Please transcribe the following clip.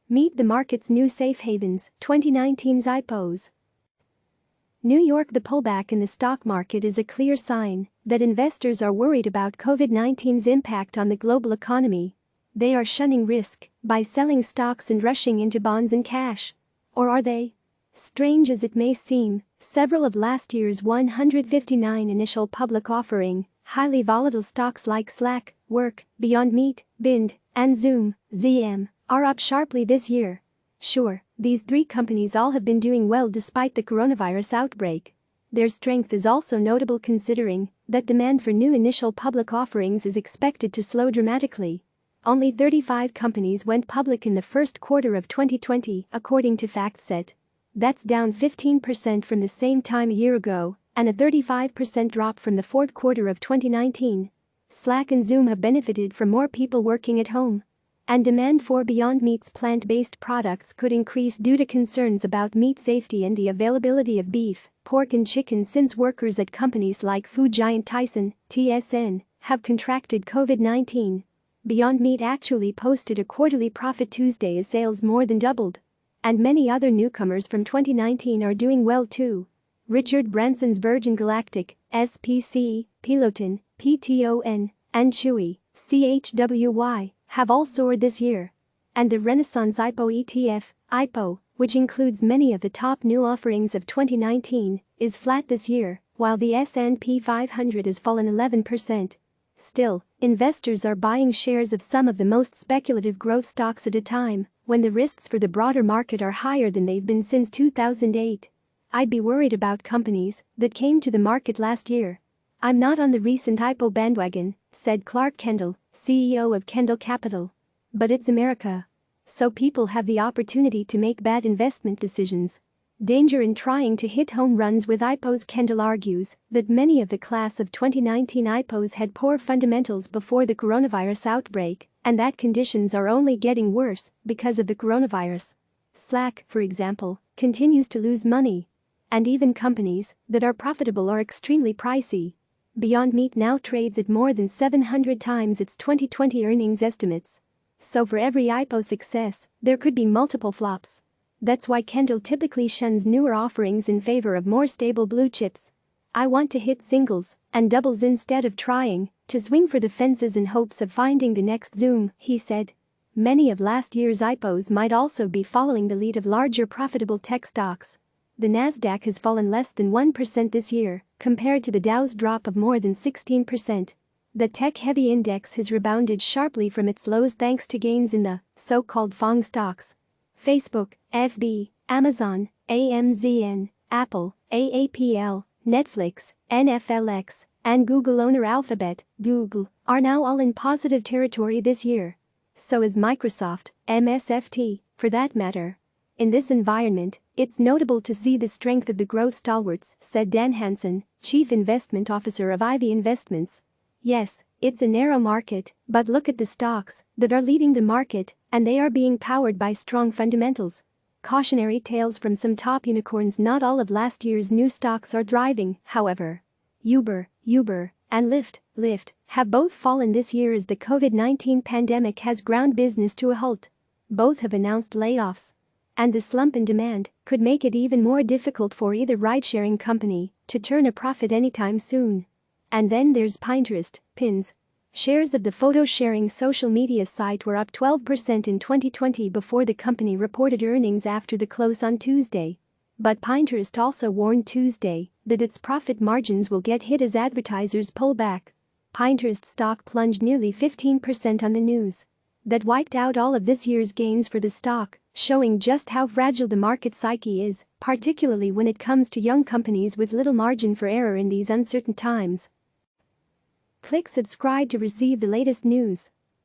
Meet the market's new safe havens, 2019's IPOs. New York. The pullback in the stock market is a clear sign that investors are worried about COVID-19's impact on the global economy. They are shunning risk by selling stocks and rushing into bonds and cash. Or are they? Strange as it may seem, several of last year's 159 initial public offering, highly volatile stocks like Slack, Work, Beyond Meat, BYND, and Zoom, ZM, are up sharply this year. Sure, these three companies all have been doing well despite the coronavirus outbreak. Their strength is also notable considering that demand for new initial public offerings is expected to slow dramatically. Only 35 companies went public in the first quarter of 2020, according to FactSet. That's down 15% from the same time a year ago, and a 35% drop from the fourth quarter of 2019. Slack and Zoom have benefited from more people working at home. And demand for Beyond Meat's plant-based products could increase due to concerns about meat safety and the availability of beef, pork and chicken since workers at companies like food giant Tyson, TSN, have contracted COVID-19. Beyond Meat actually posted a quarterly profit Tuesday as sales more than doubled. And many other newcomers from 2019 are doing well too. Richard Branson's Virgin Galactic, SPC, Peloton, PTON, and Chewy, CHWY, have all soared this year. And the Renaissance IPO ETF, IPO, which includes many of the top new offerings of 2019, is flat this year, while the S&P 500 has fallen 11%. Still, investors are buying shares of some of the most speculative growth stocks at a time, when the risks for the broader market are higher than they've been since 2008. I'd be worried about companies that came to the market last year. I'm not on the recent IPO bandwagon, said Clark Kendall, CEO of Kendall Capital. But it's America. So people have the opportunity to make bad investment decisions. Danger in trying to hit home runs with IPOs. Kendall argues that many of the class of 2019 IPOs had poor fundamentals before the coronavirus outbreak, and that conditions are only getting worse because of the coronavirus. Slack, for example, continues to lose money. And even companies that are profitable are extremely pricey. Beyond Meat now trades at more than 700 times its 2020 earnings estimates. So for every IPO success, there could be multiple flops. That's why Kendall typically shuns newer offerings in favor of more stable blue chips. I want to hit singles and doubles instead of trying to swing for the fences in hopes of finding the next Zoom, he said. Many of last year's IPOs might also be following the lead of larger profitable tech stocks. The Nasdaq has fallen less than 1% this year, compared to the Dow's drop of more than 16%. The tech-heavy index has rebounded sharply from its lows thanks to gains in the so-called FANG stocks. Facebook, FB, Amazon, AMZN, Apple, AAPL, Netflix, NFLX, and Google owner Alphabet, Google, are now all in positive territory this year. So is Microsoft, MSFT, for that matter. In this environment, it's notable to see the strength of the growth stalwarts, said Dan Hansen, Chief Investment Officer of Ivy Investments. Yes, it's a narrow market, but look at the stocks that are leading the market, and they are being powered by strong fundamentals. Cautionary tales from some top unicorns. Not all of last year's new stocks are thriving, however. Uber, and Lyft, have both fallen this year as the COVID-19 pandemic has ground business to a halt. Both have announced layoffs. And the slump in demand could make it even more difficult for either ride-sharing company to turn a profit anytime soon. And then there's Pinterest, Pins. Shares of the photo-sharing social media site were up 12% in 2020 before the company reported earnings after the close on Tuesday. But Pinterest also warned Tuesday that its profit margins will get hit as advertisers pull back. Pinterest stock plunged nearly 15% on the news. That wiped out all of this year's gains for the stock, showing just how fragile the market psyche is, particularly when it comes to young companies with little margin for error in these uncertain times. Click subscribe to receive the latest news.